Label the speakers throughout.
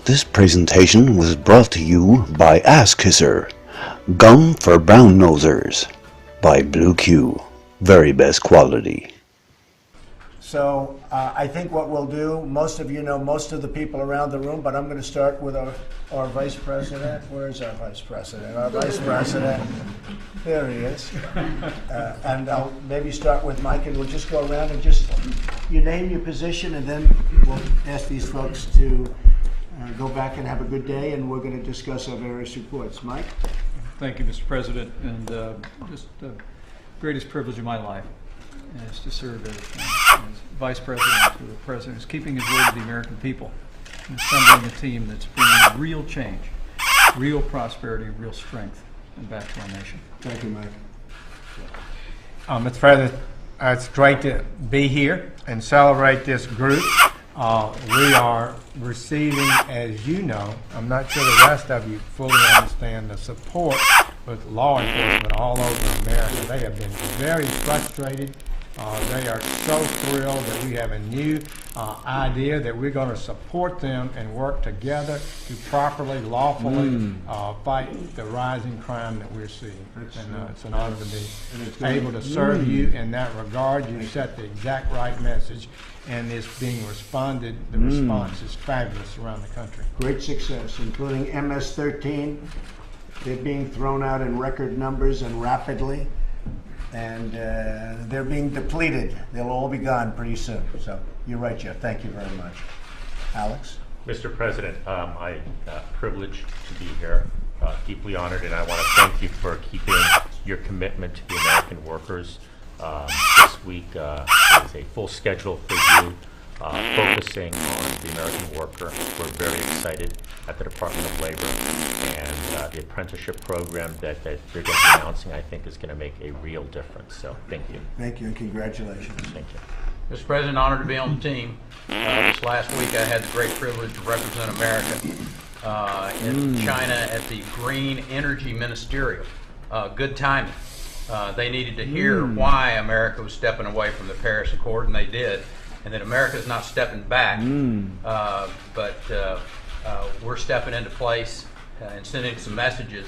Speaker 1: This presentation was brought to you by Ass Kisser, Gum for Brown Nosers, by Blue Q, very best quality.
Speaker 2: So I think what we'll do, most of you know most of the people around the room, but I'm going to start with our Vice President. Where's our Vice President? Our Vice President. There he is. And I'll maybe start with Mike, and we'll just go around and just, you name your position, and then we'll ask these folks to go back and have a good day, and we're going to discuss our various reports. Mike?
Speaker 3: Thank you, Mr. President, and just the greatest privilege of my life is to serve as Vice President to the President, who's keeping his word to the American people and assembling a team that's bringing real change, real prosperity, real strength back to our nation.
Speaker 2: Thank you, Mike.
Speaker 4: Mr. President, it's great to be here and celebrate this group. We are receiving, as you know, I'm not sure the rest of you fully understand the support with law enforcement all over America. They have been very frustrated. They are so thrilled that we have a new idea that we're going to support them and work together to properly, lawfully fight the rising crime that we're seeing. And it's an honor to be able to serve you in that regard. You set the exact right message, and it's being responded. The response is fabulous around the country.
Speaker 2: Great success, including MS-13. They're being thrown out in record numbers and rapidly. And they're being depleted. They'll all be gone pretty soon. So you're right, Jeff. Thank you very much. Alex?
Speaker 5: Mr. President, I'm privileged to be here, deeply honored, and I want to thank you for keeping your commitment to the American workers. This week is a full schedule for you, focusing on the American worker. We're very excited at the Department of Labor, and the apprenticeship program that they're going to be announcing, I think, is going to make a real difference. So thank you.
Speaker 2: Thank you, and congratulations.
Speaker 5: Thank you.
Speaker 6: Mr. President, honored to be on the team. This last week I had the great privilege to represent America in China at the Green Energy Ministerial. Good timing. They needed to hear why America was stepping away from the Paris Accord, and they did, and that America is not stepping back, but we're stepping into place and sending some messages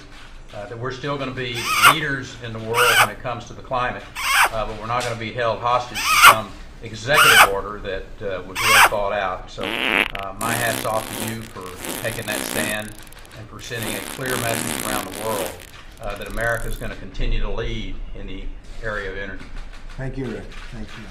Speaker 6: that we're still going to be leaders in the world when it comes to the climate, but we're not going to be held hostage to some executive order that was well thought out. So my hat's off to you for taking that stand and for sending a clear message around the world that America is going to continue to lead in the area of energy.
Speaker 2: Thank you, Rick. Thank you.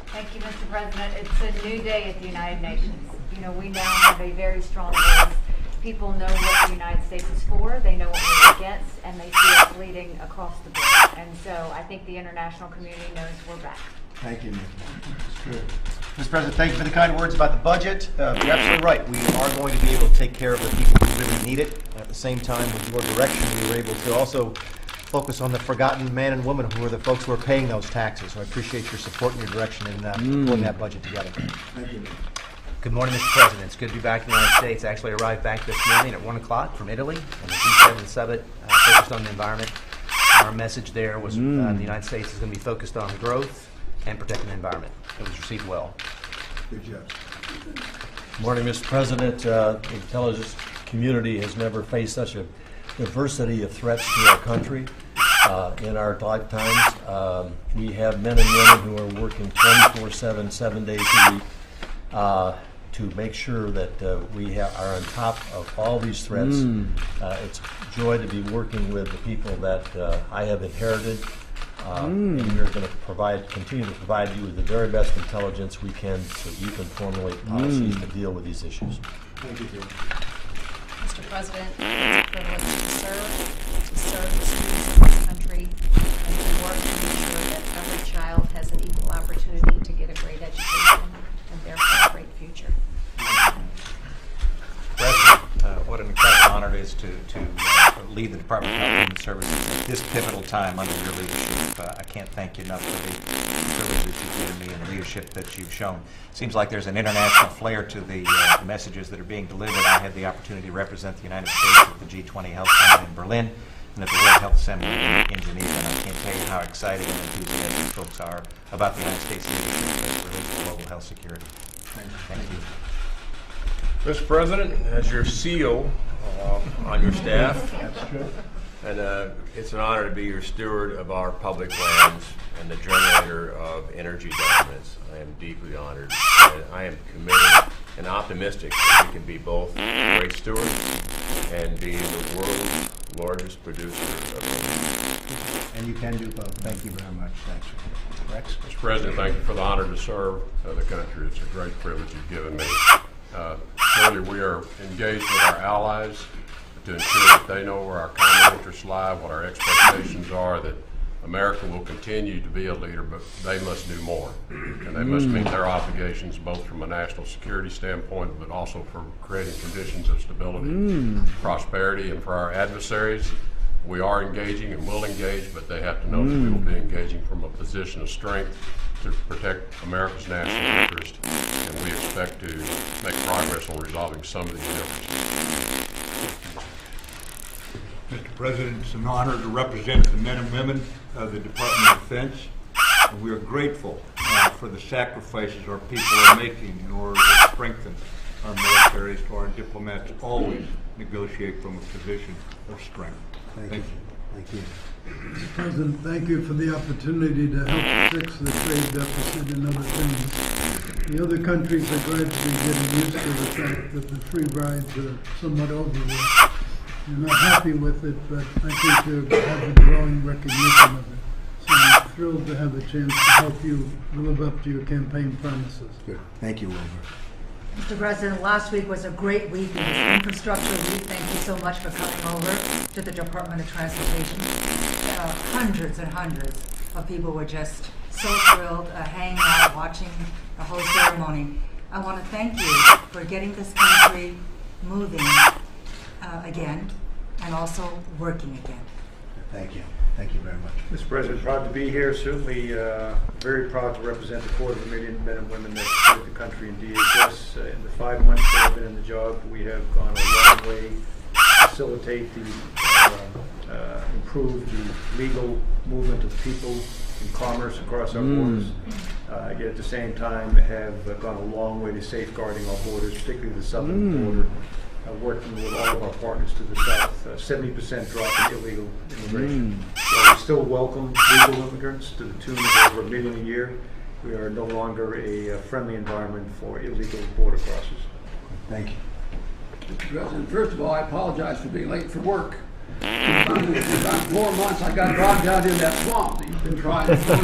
Speaker 7: Thank you, Mr. President. It's a new day at the United Nations. You know, we now have a very strong voice. People know what the United States is for, they know what we're against, and they see us leading across the board. And so I think the international community knows we're back.
Speaker 2: Thank you, Nick.
Speaker 8: Mr. President, thank you for the kind words about the budget. You're absolutely right. We are going to be able to take care of the people who really need it. At the same time, with your direction, we were able to also focus on the forgotten man and woman who are the folks who are paying those taxes. So I appreciate your support and your direction in pulling that budget together.
Speaker 2: Thank you, Nick.
Speaker 9: Good morning, Mr. President. It's good to be back in the United States. I actually arrived back this morning at 1 o'clock from Italy on the G7 summit focused on the environment. Our message there was the United States is going to be focused on growth and protecting the environment. It was received well.
Speaker 2: Good job.
Speaker 10: Good morning, Mr. President. The intelligence community has never faced such a diversity of threats to our country in our lifetimes. We have men and women who are working 24/7, 7 days a week to make sure that we are on top of all these threats. It's a joy to be working with the people that I have inherited. And we're going to continue to provide you with the very best intelligence we can so you can formulate policies to deal with these issues.
Speaker 2: Thank you, Jim.
Speaker 11: Mr. President, it's a privilege to serve the students of this country and to work to ensure that every child has an equal opportunity to get a great education and therefore a great future.
Speaker 12: President, what an incredible honor it is to lead the Department of Health and Human Services at this pivotal time under your leadership. I can't thank you enough for the privilege that you've given me and the leadership that you've shown. Seems like there's an international flair to the messages that are being delivered. I had the opportunity to represent the United States at the G20 Health Summit in Berlin and at the World Health Assembly in Geneva, and I can't tell you how excited and enthusiastic folks are about the United States leadership for global health security. Thank you.
Speaker 13: Mr. President, as your CEO on your staff,
Speaker 2: That's true.
Speaker 13: and it's an honor to be your steward of our public lands and the generator of energy dominance. I am deeply honored, and I am committed and optimistic that we can be both great stewards and be the world's largest producer of energy.
Speaker 2: And you can do both. Thank you very much. Thanks. Rex?
Speaker 14: Mr. President, thank you for the honor to serve the country. It's a great privilege you've given me. Clearly, we are engaged with our allies to ensure that they know where our common interests lie, what our expectations are, that America will continue to be a leader, but they must do more. And they must meet their obligations both from a national security standpoint, but also for creating conditions of stability, prosperity, and for our adversaries. We are engaging and will engage, but they have to know that we will be engaging from a position of strength to protect America's national interest, and we expect to make progress on resolving some of these differences.
Speaker 15: Mr. President, it's an honor to represent the men and women of the Department of Defense, and we are grateful for the sacrifices our people are making in order to strengthen our military, so our diplomats always negotiate from a position of strength. Thank you.
Speaker 2: Thank you.
Speaker 16: Mr. President, thank you for the opportunity to help fix the trade deficit and other things. The other countries are gradually getting used to the fact that the free rides are somewhat over with. You're not happy with it, but I think you have a growing recognition of it. So I'm thrilled to have a chance to help you live up to your campaign promises.
Speaker 2: Good. Thank you, Wilbur.
Speaker 17: Mr. President, last week was a great week. It was Infrastructure Week. Thank you so much for coming over to the Department of Transportation. Hundreds and hundreds of people were just so thrilled, hanging out, watching the whole ceremony. I want to thank you for getting this country moving again and also working again.
Speaker 2: Thank you. Thank you very much.
Speaker 18: Mr. President, proud to be here. Certainly very proud to represent the 250,000 men and women that serve the country in DHS. In the 5 months that I've been in the job, we have gone a long way to facilitate improve the legal movement of people and commerce across our borders. Yet at the same time have gone a long way to safeguarding our borders, particularly the southern border. Working with all of our partners to the south, 70% drop in illegal immigration. So we still welcome legal immigrants to the tune of over 1 million a year. We are no longer a friendly environment for illegal border crossers.
Speaker 2: Thank you.
Speaker 19: Mr. President, first of all, I apologize for being late for work. In about 4 months, I got bogged out in that swamp that you've been trying to find.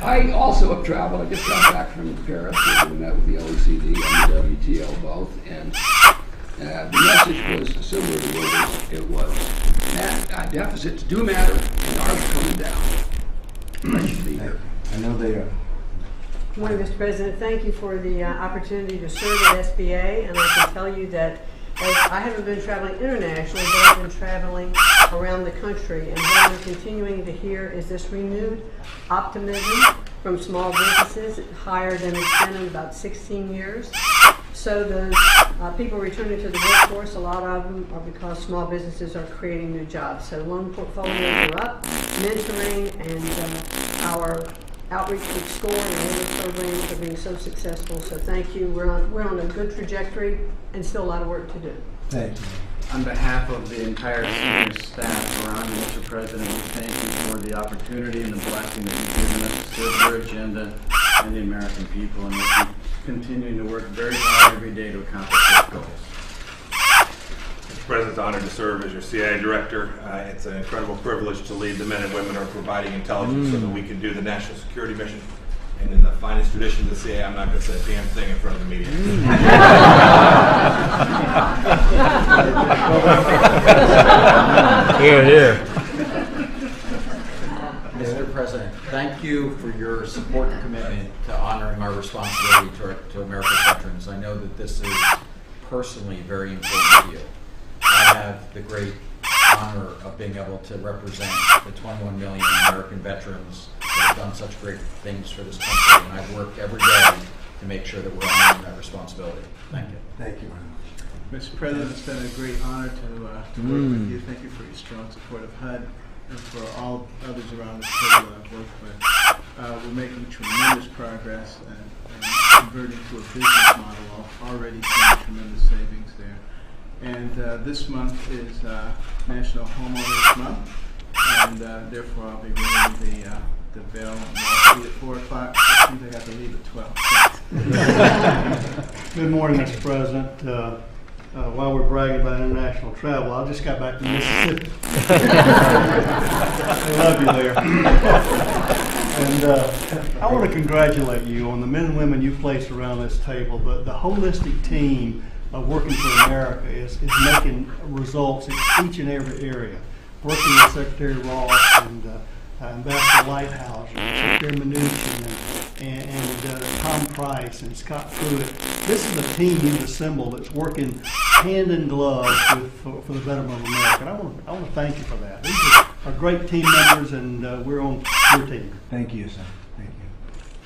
Speaker 19: I also have traveled. I just got back from Paris and we met with the OECD and the WTO both, and the message was similar to yours. It was that deficits do matter, and ours are coming down. Nice to be here.
Speaker 2: I know they are.
Speaker 20: Good morning, Mr. President. Thank you for the opportunity to serve at SBA, and I can tell you that I haven't been traveling internationally, but I've been traveling around the country, and what I'm continuing to hear is this renewed optimism from small businesses, higher than it's been in about 16 years. So the people returning to the workforce, a lot of them are because small businesses are creating new jobs. So loan portfolios are up, mentoring and our outreach with SCORE and other programs are being so successful. So thank you. We're on a good trajectory and still a lot of work to do.
Speaker 2: Thank you.
Speaker 21: On behalf of the entire senior staff around you, Mr. President, we thank you for the opportunity and the blessing that you've given us to serve your agenda and the American people, and we'll be continuing to work very hard every day to accomplish those goals.
Speaker 22: Mr. President, it's an honor to serve as your CIA director. It's an incredible privilege to lead the men and women who are providing intelligence so that we can do the national security mission. And in the finest tradition of the CIA, I'm not going to say a damn thing in front of the media.
Speaker 4: Here, here.
Speaker 6: Mr. President, thank you for your support and commitment to honoring our responsibility to America's veterans. I know that this is personally very important to you. I have the great honor of being able to represent the 21 million American veterans that have done such great things for this country, and I've worked every day to make sure that we're honoring that responsibility. Thank you.
Speaker 2: Thank you very much.
Speaker 23: Mr. President, it's been a great honor to work with you. Thank you for your strong support of HUD and for all others around this table that I've worked with. We're making tremendous progress, and converting to a business model, already seeing tremendous savings there. And this month is National Homeowners Month, and therefore I'll be ringing the bell on Wall Street at 4 o'clock. I think I got to leave at 12.
Speaker 1: Good morning, Mr. President. While we're bragging about international travel, I just got back from Mississippi. I love you there. And I want to congratulate you on the men and women you've placed around this table. The holistic team of Working for America is making results in each and every area. Working with Secretary Ross and Ambassador Lighthouse, Secretary Mnuchin, and Tom Price and Scott Pruitt. This is a team you've assembled that's working hand in glove for the betterment of America. And I want to thank you for that. These are great team members, and we're on your team.
Speaker 2: Thank you, sir. Thank you.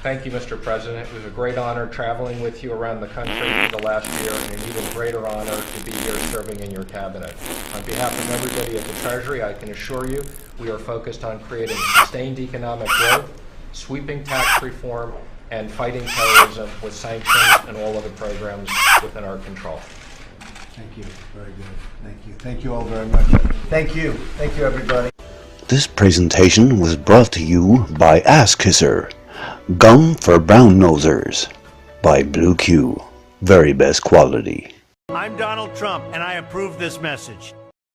Speaker 3: Thank you, Mr. President. It was a great honor traveling with you around the country for the last year, and an even greater honor to be here serving in your cabinet. On behalf of everybody at the Treasury, I can assure you we are focused on creating sustained economic growth, sweeping tax reform, and fighting terrorism with sanctions and all other programs within our control.
Speaker 2: Thank you. Very good. Thank you. Thank you all very much. Thank you. Thank you, everybody.
Speaker 5: This presentation was brought to you by Ass Kisser, Gum for Brown Nosers, by Blue Q. Very best quality.
Speaker 24: I'm Donald Trump, and I approve this message.